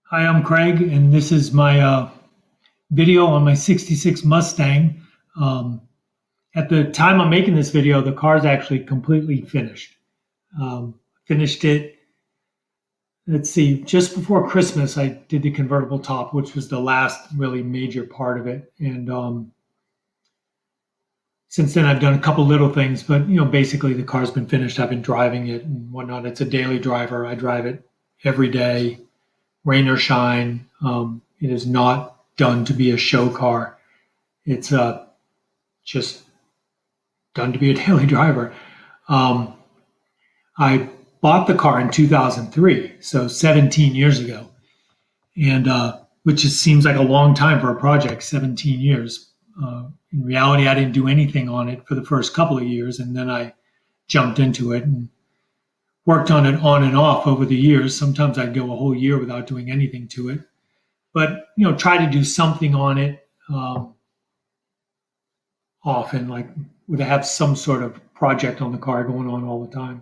Hi, I'm Craig, and this is my video on my 66 Mustang. Um, at the time I'm making this video, the car's actually completely finished. Finished it, let's see, just before Christmas, I did the convertible top, which was the last really major part of it. And since then, I've done a couple little things, but basically the car's been finished. I've been driving it and whatnot. It's a daily driver. I drive it every day, rain or shine. It is not done to be a show car. It's just done to be a daily driver. Um, I bought the car in 2003, so 17 years ago, and which just seems like a long time for a project, 17 years. In reality, I didn't do anything on it for the first couple of years, and then I jumped into it and worked on it on and off over the years. Sometimes I'd go a whole year without doing anything to it, but try to do something on it. Often, like would have some sort of project on the car going on all the time.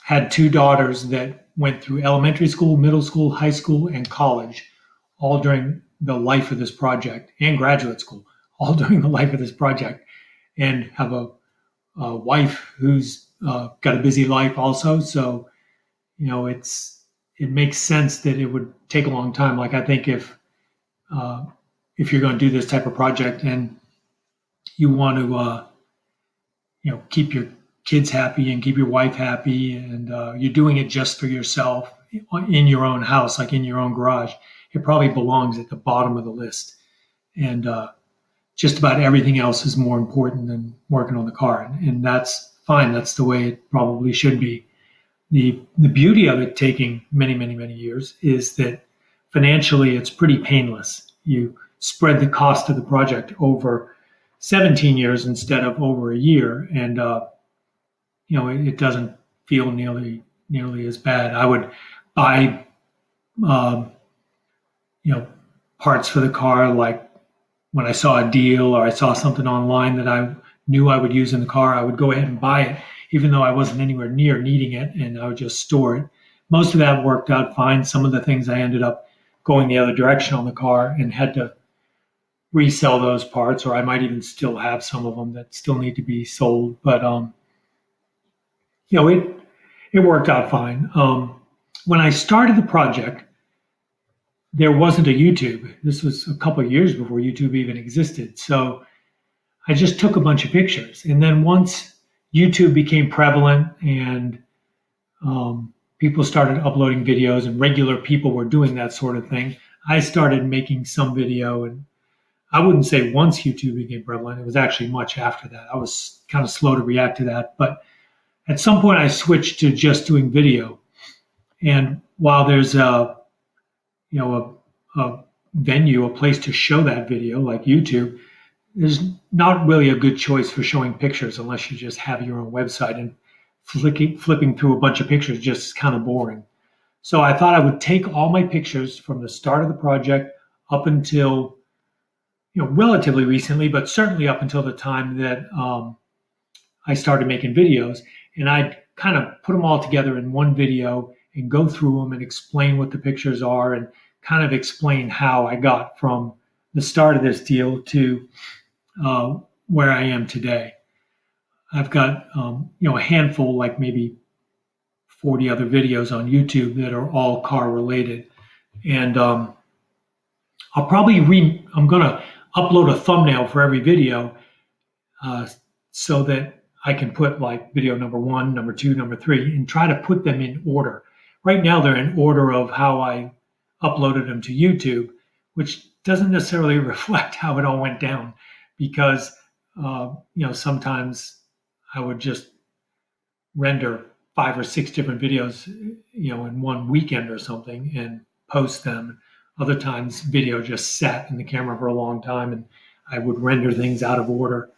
Had two daughters that went through elementary school, middle school, high school, and college, all during the life of this project, and graduate school, all during the life of this project, and have a wife who's got a busy life also. So, it makes sense that it would take a long time. Like I think if you're going to do this type of project and you want to keep your kids happy and keep your wife happy, and you're doing it just for yourself in your own house, like in your own garage, it probably belongs at the bottom of the list. And just about everything else is more important than working on the car, and that's fine. That's the way it probably should be. The beauty of it taking many, many, many years is that financially it's pretty painless. You spread the cost of the project over 17 years instead of over a year, and it doesn't feel nearly as bad. I would buy um, parts for the car, like when I saw a deal or I saw something online that I knew I would use in the car, I would go ahead and buy it, even though I wasn't anywhere near needing it, and I would just store it. Most of that worked out fine. Some of the things I ended up going the other direction on the car and had to resell those parts, or I might even still have some of them that still need to be sold. But it worked out fine. When I started the project, there wasn't a YouTube. This was a couple of years before YouTube even existed. So I just took a bunch of pictures, and then once YouTube became prevalent and people started uploading videos, and regular people were doing that sort of thing, I started making some video. And I wouldn't say once YouTube became prevalent, it was actually much after that. I was kind of slow to react to that. But at some point, I switched to just doing video. And while there's a venue, a place to show that video like YouTube, there's not really a good choice for showing pictures unless you just have your own website, and flipping through a bunch of pictures just kind of boring. So I thought I would take all my pictures from the start of the project up until relatively recently, but certainly up until the time that I started making videos, and I'd kind of put them all together in one video and go through them and explain what the pictures are and kind of explain how I got from the start of this deal to where I am today. I've got a handful, like maybe 40 other videos on YouTube that are all car related, and I'm gonna upload a thumbnail for every video so that I can put like video number one, number two, number three, and try to put them in order. Right now, they're in order of how I uploaded them to YouTube, which doesn't necessarily reflect how it all went down, because sometimes I would just render 5 or 6 different videos, in one weekend or something, and post them. Other times, video just sat in the camera for a long time, and I would render things out of order.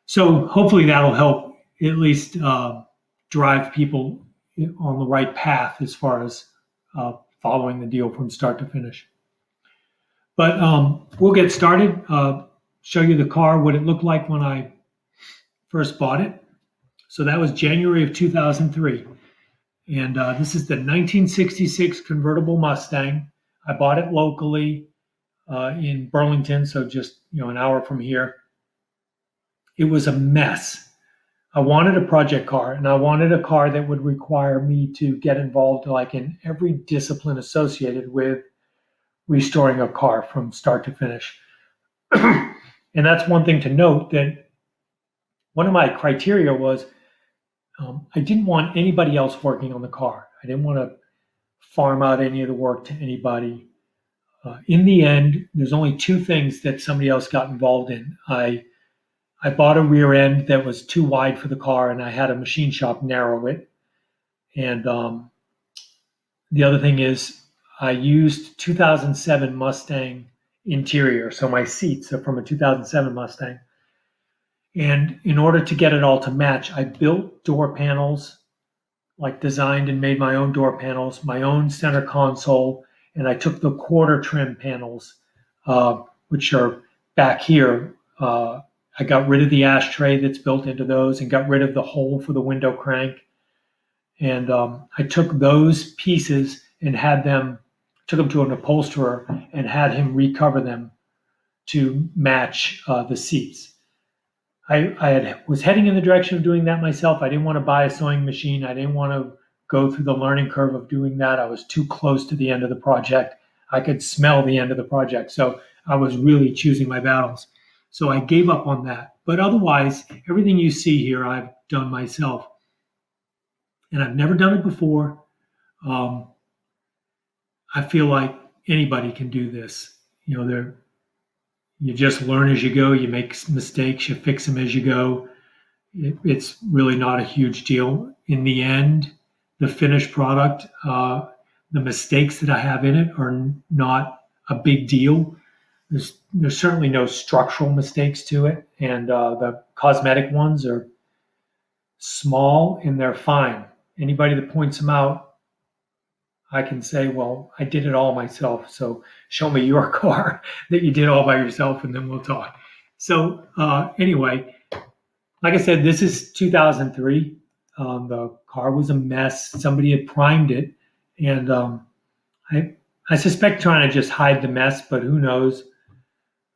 So hopefully that'll help at least drive people on the right path as far as following the deal from start to finish. But we'll get started. Show you the car, what it looked like when I first bought it. So that was January of 2003. And this is the 1966 convertible Mustang. I bought it locally in Burlington, so just an hour from here. It was a mess. I wanted a project car, and I wanted a car that would require me to get involved like in every discipline associated with restoring a car from start to finish. And that's one thing to note, that one of my criteria was I didn't want anybody else working on the car. I didn't want to farm out any of the work to anybody. In the end, there's only two things that somebody else got involved in. I bought a rear end that was too wide for the car, and I had a machine shop narrow it. And the other thing is I used 2007 Mustang interior. So my seats are from a 2007 Mustang. And in order to get it all to match, I built door panels, like designed and made my own door panels, my own center console, and I took the quarter trim panels, which are back here. I got rid of the ashtray that's built into those and got rid of the hole for the window crank. And I took those pieces and took them to an upholsterer and had him recover them to match the seats. I was heading in the direction of doing that myself. I didn't want to buy a sewing machine. I didn't want to go through the learning curve of doing that. I was too close to the end of the project. I could smell the end of the project. So I was really choosing my battles. So I gave up on that. But otherwise, everything you see here, I've done myself. And I've never done it before. I feel like anybody can do this. You just learn as you go. You make mistakes, you fix them as you go. It's really not a huge deal. In the end, the finished product, the mistakes that I have in it are not a big deal. There's certainly no structural mistakes to it, and the cosmetic ones are small and they're fine. Anybody that points them out, I can say, well, I did it all myself. So show me your car that you did all by yourself, and then we'll talk. So anyway, like I said, this is 2003. The car was a mess. Somebody had primed it, and I suspect trying to just hide the mess, but who knows?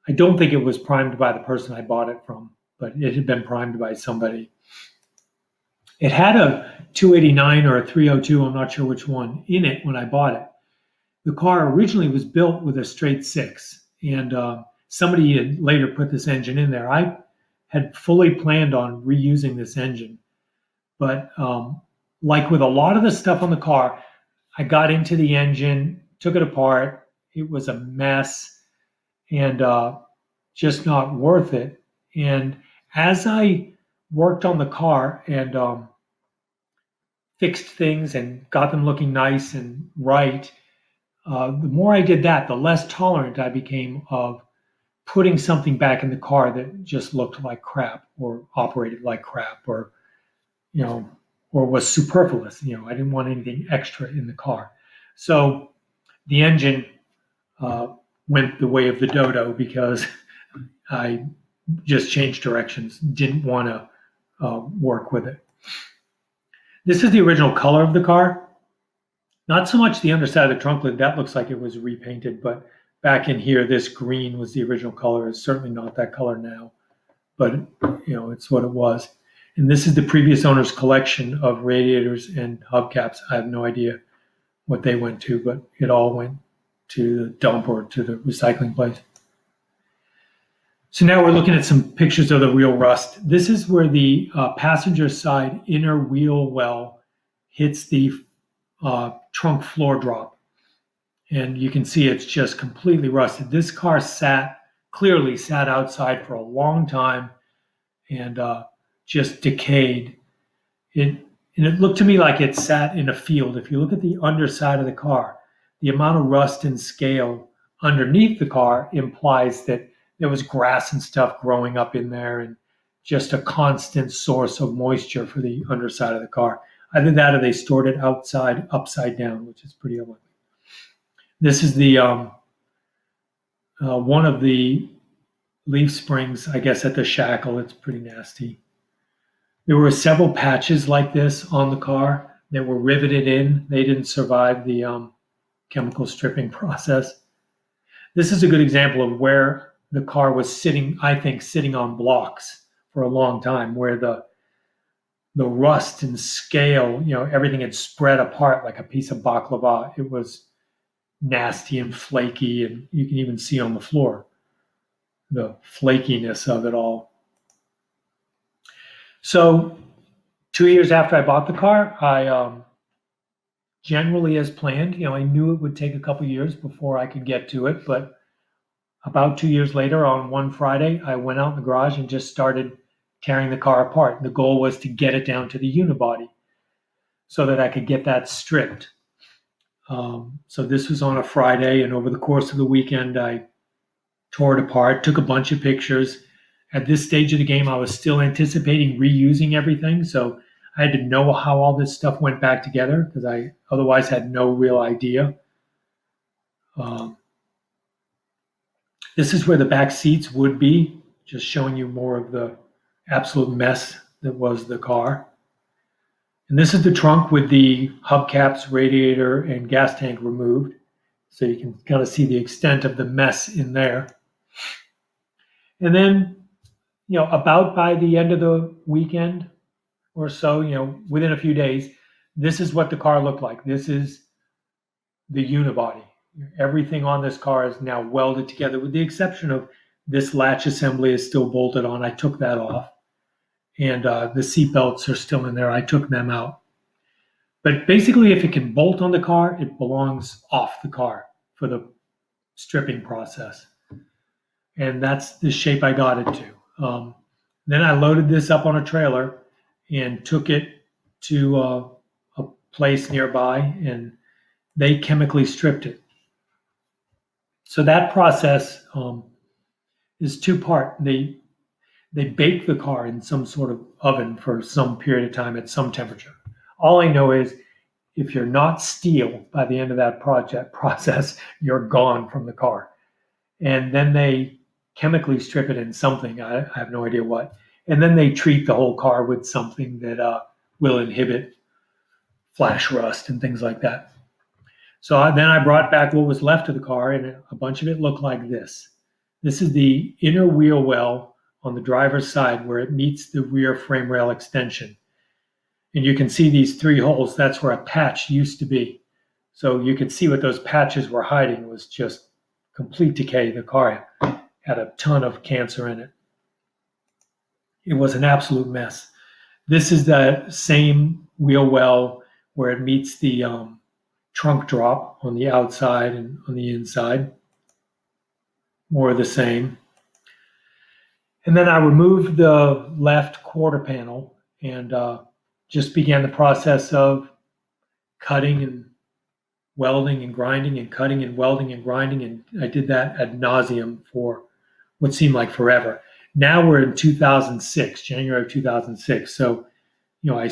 I don't think it was primed by the person I bought it from, but it had been primed by somebody. It had a 289 or a 302, I'm not sure which one, in it when I bought it. The car originally was built with a straight six, and somebody had later put this engine in there. I had fully planned on reusing this engine, but like with a lot of the stuff on the car, I got into the engine, took it apart. It was a mess and just not worth it. And as I worked on the car and fixed things and got them looking nice and right, the more I did that, the less tolerant I became of putting something back in the car that just looked like crap or operated like crap or was superfluous. I didn't want anything extra in the car. So the engine went the way of the dodo because I just changed directions, didn't want to work with it. This is the original color of the car. Not so much the underside of the trunk lid, that looks like it was repainted, but back in here, this green was the original color. It's certainly not that color now, but it's what it was. And this is the previous owner's collection of radiators and hubcaps. I have no idea what they went to, but it all went to the dump or to the recycling place. So now we're looking at some pictures of the wheel rust. This is where the passenger side inner wheel well hits the trunk floor drop. And you can see it's just completely rusted. This car clearly sat outside for a long time and just decayed. And it looked to me like it sat in a field. If you look at the underside of the car, the amount of rust and scale underneath the car implies that there was grass and stuff growing up in there and just a constant source of moisture for the underside of the car. Either that or they stored it outside, upside down, which is pretty ugly. This is the one of the leaf springs, I guess, at the shackle. It's pretty nasty. There were several patches like this on the car, that were riveted in. They didn't survive the chemical stripping process. This is a good example of where the car was sitting, I think, sitting on blocks for a long time, where the rust and scale, everything had spread apart like a piece of baklava. It was nasty and flaky, and you can even see on the floor the flakiness of it all. So 2 years after I bought the car, I generally as planned, I knew it would take a couple years before I could get to it, but about 2 years later, on one Friday, I went out in the garage and just started tearing the car apart. The goal was to get it down to the unibody so that I could get that stripped. So this was on a Friday, and over the course of the weekend, I tore it apart, took a bunch of pictures. At this stage of the game, I was still anticipating reusing everything, so I had to know how all this stuff went back together because I otherwise had no real idea. This is where the back seats would be, just showing you more of the absolute mess that was the car. And this is the trunk with the hubcaps, radiator, and gas tank removed. So you can kind of see the extent of the mess in there. And then, about by the end of the weekend or so, within a few days, this is what the car looked like. This is the unibody. Everything on this car is now welded together with the exception of this latch assembly is still bolted on. I took that off. And the seat belts are still in there. I took them out. But basically, if it can bolt on the car, it belongs off the car for the stripping process. And that's the shape I got it to. Then I loaded this up on a trailer and took it to a place nearby, and they chemically stripped it. So that process is two-part. They bake the car in some sort of oven for some period of time at some temperature. All I know is if you're not steel by the end of that process, you're gone from the car. And then they chemically strip it in something, I have no idea what. And then they treat the whole car with something that will inhibit flash rust and things like that. So then I brought back what was left of the car, and a bunch of it looked like this. This is the inner wheel well on the driver's side where it meets the rear frame rail extension. And you can see these 3 holes. That's where a patch used to be. So you could see what those patches were hiding was just complete decay. The car had a ton of cancer in it. It was an absolute mess. This is the same wheel well where it meets the trunk drop on the outside and on the inside. More of the same. And then I removed the left quarter panel and just began the process of cutting and welding and grinding and cutting and welding and grinding. And I did that ad nauseum for what seemed like forever. Now we're in 2006, January of 2006. So, I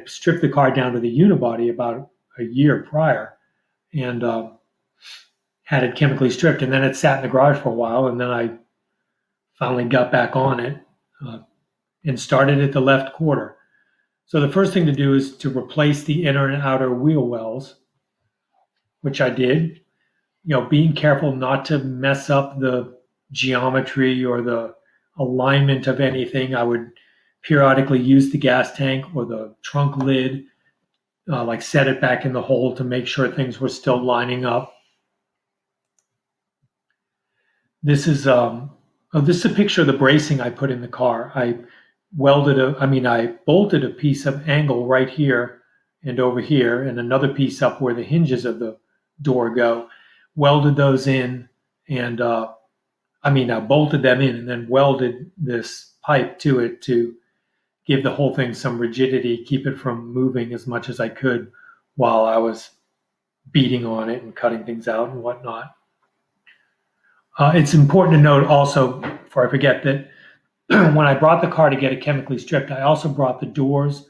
stripped the car down to the unibody about a year prior and had it chemically stripped. And then it sat in the garage for a while. And then I finally got back on it and started at the left quarter. So the first thing to do is to replace the inner and outer wheel wells, which I did, being careful not to mess up the geometry or the alignment of anything. I would periodically use the gas tank or the trunk lid, set it back in the hole to make sure things were still lining up. This is this is a picture of the bracing I put in the car. I bolted a piece of angle right here and over here, and another piece up where the hinges of the door go. Welded those in, and I bolted them in and then welded this pipe to it to give the whole thing some rigidity, keep it from moving as much as I could while I was beating on it and cutting things out and whatnot. It's important to note also, before I forget, that when I brought the car to get it chemically stripped, I also brought the doors,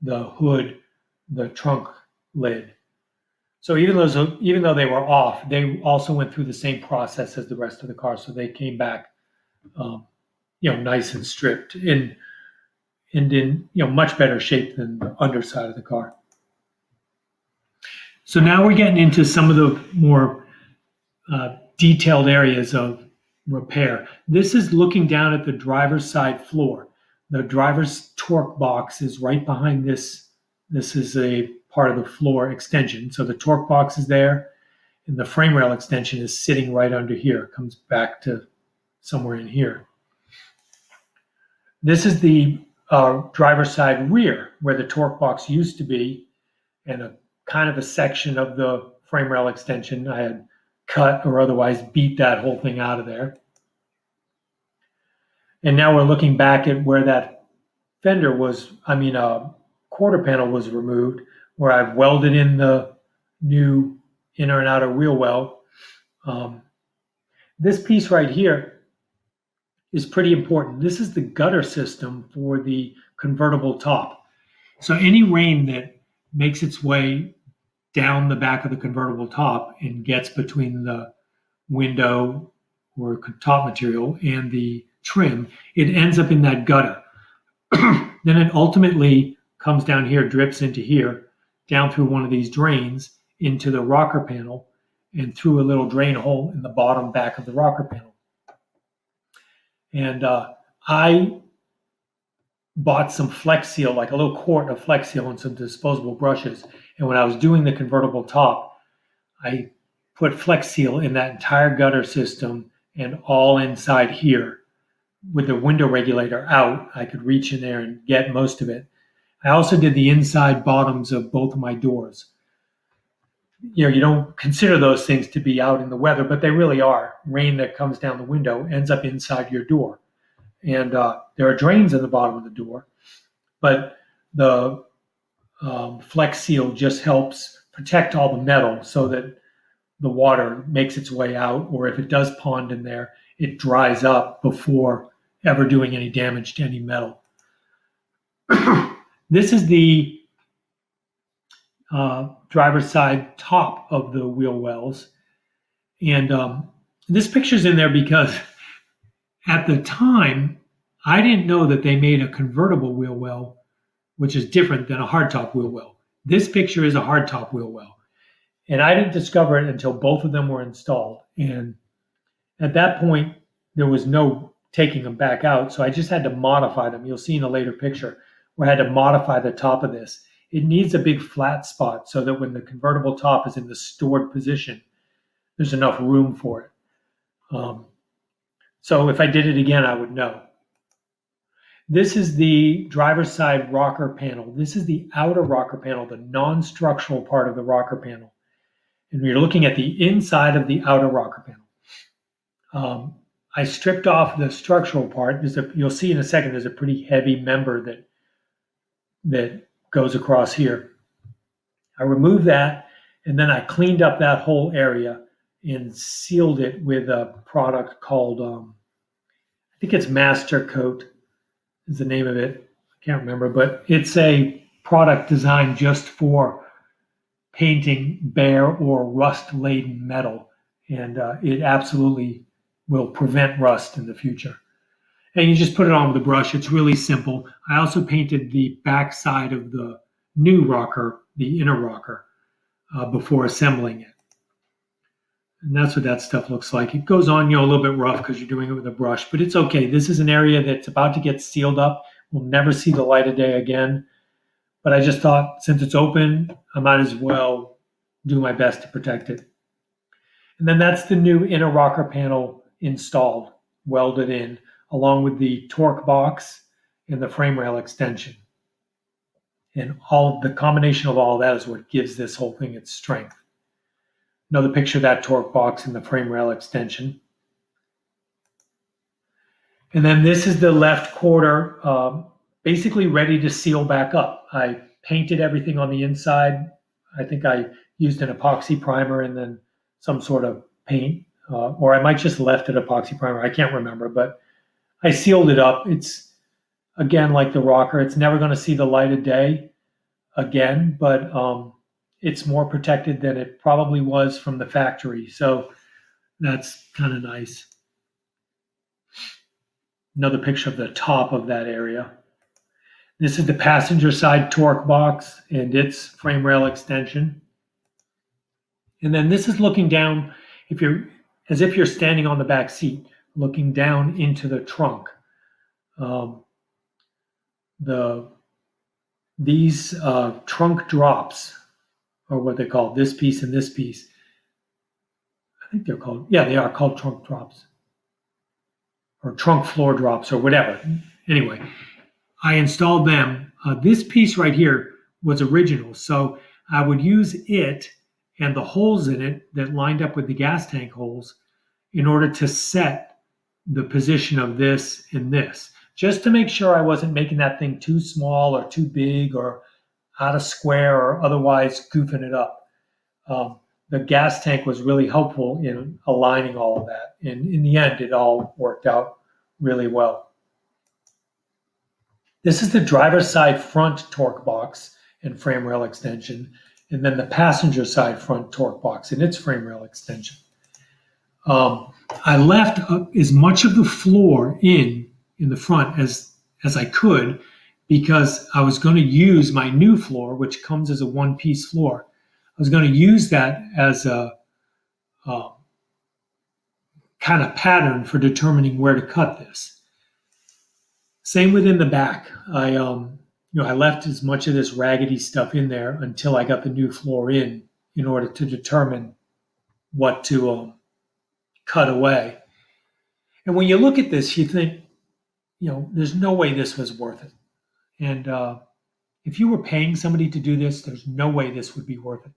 the hood, the trunk lid. So even though they were off, they also went through the same process as the rest of the car. So they came back, nice and stripped and in much better shape than the underside of the car. So now we're getting into some of the more detailed areas of repair. This is looking down at the driver's side floor. The driver's torque box is right behind this. This is a part of the floor extension. So the torque box is there, and the frame rail extension is sitting right under here. It comes back to somewhere in here. This is the driver's side rear, where the torque box used to be, and a kind of a section of the frame rail extension. I had cut or otherwise beat that whole thing out of there. And now we're looking back at where that fender was, quarter panel was removed, where I've welded in the new inner and outer wheel well. This piece right here is pretty important. This is the gutter system for the convertible top. So any rain that makes its way down the back of the convertible top and gets between the window or top material and the trim, it ends up in that gutter. Then it ultimately comes down here, drips into here, down through one of these drains into the rocker panel and through a little drain hole in the bottom back of the rocker panel. And I bought some Flex Seal, like a little quart of Flex Seal and some disposable brushes. And when I was doing the convertible top, I put Flex Seal in that entire gutter system and all inside here. With the window regulator out, I could reach in there and get most of it. I also did the inside bottoms of both of my doors. You don't consider those things to be out in the weather, but they really are. Rain that comes down the window ends up inside your door. And there are drains in the bottom of the door, but the Flex Seal just helps protect all the metal so that the water makes its way out, or if it does pond in there, it dries up before ever doing any damage to any metal. This is the driver's side top of the wheel wells. And this picture's in there because at the time, I didn't know that they made a convertible wheel well, which is different than a hardtop wheel well. This picture is a hardtop wheel well. And I didn't discover it until both of them were installed. And at that point, there was no taking them back out. So I just had to modify them. You'll see in a later picture where I had to modify the top of this. It needs a big flat spot so that when the convertible top is in the stored position, there's enough room for it. So if I did it again, I would know. This is the driver's side rocker panel. This is the outer rocker panel, the non-structural part of the rocker panel. And we're looking at the inside of the outer rocker panel. I stripped off the structural part. You'll see in a second, there's a pretty heavy member that goes across here. I removed that, and then I cleaned up that whole area and sealed it with a product called, I think it's Master Coat is the name of it. I can't remember, but it's a product designed just for painting bare or rust-laden metal, and it absolutely will prevent rust in the future. And you just put it on with a brush. It's really simple. I also painted the back side of the new rocker, the inner rocker, before assembling it. And that's what that stuff looks like. It goes on, a little bit rough because you're doing it with a brush, but it's okay. This is an area that's about to get sealed up. We'll never see the light of day again. But I just thought, since it's open, I might as well do my best to protect it. And then that's the new inner rocker panel installed, welded in, along with the torque box and the frame rail extension. And the combination of all that is what gives this whole thing its strength. Another picture of that torque box and the frame rail extension. And then this is the left quarter, basically ready to seal back up. I painted everything on the inside. I think I used an epoxy primer and then some sort of paint, or I might just left it epoxy primer. I can't remember, but I sealed it up. It's, again, like the rocker. It's never going to see the light of day again, but it's more protected than it probably was from the factory. So that's kind of nice. Another picture of the top of that area. This is the passenger side torque box and its frame rail extension. And then this is looking down, if you're as if you're standing on the back seat, looking down into the trunk. Um, the these trunk drops, or what they call this piece and this piece. I think they're called, yeah, they are called trunk drops or trunk floor drops or whatever. Anyway, I installed them. This piece right here was original, so I would use it and the holes in it that lined up with the gas tank holes in order to set the position of this and this, just to make sure I wasn't making that thing too small or too big or out of square or otherwise goofing it up. The gas tank was really helpful in aligning all of that. And in the end, it all worked out really well. This is the driver's side front torque box and frame rail extension, and then the passenger side front torque box and its frame rail extension. I left as much of the floor in the front as I could, because I was going to use my new floor, which comes as a one-piece floor. I was going to use that as a kind of pattern for determining where to cut this. Same within the back. I left as much of this raggedy stuff in there until I got the new floor in order to determine what to cut away. And when you look at this, you think, there's no way this was worth it. And if you were paying somebody to do this, there's no way this would be worth it.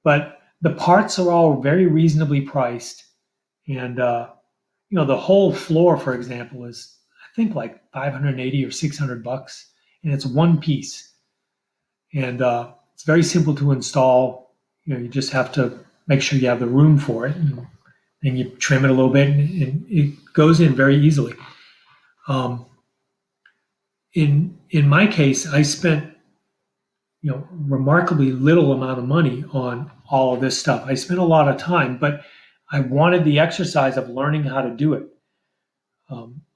But the parts are all very reasonably priced. And, the whole floor, for example, is, I think, like $580 or $600. And it's one piece. And it's very simple to install. You just have to make sure you have the room for it. And you trim it a little bit, and it goes in very easily. In my case, I spent remarkably little amount of money on all of this stuff. I spent a lot of time, but I wanted the exercise of learning how to do it.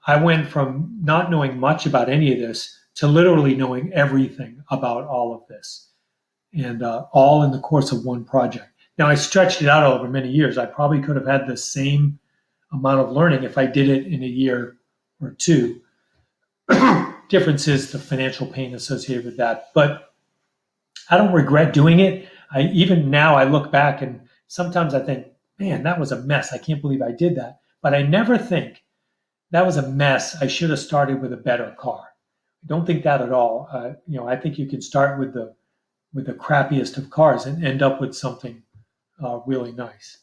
I went from not knowing much about any of this to literally knowing everything about all of this, and all in the course of one project. Now, I stretched it out over many years. I probably could have had the same amount of learning if I did it in a year or two. Difference is the financial pain associated with that. But I don't regret doing it. Even now, I look back and sometimes I think, man, that was a mess. I can't believe I did that. But I never think that was a mess. I should have started with a better car. I don't think that at all. I think you can start with the crappiest of cars and end up with something really nice.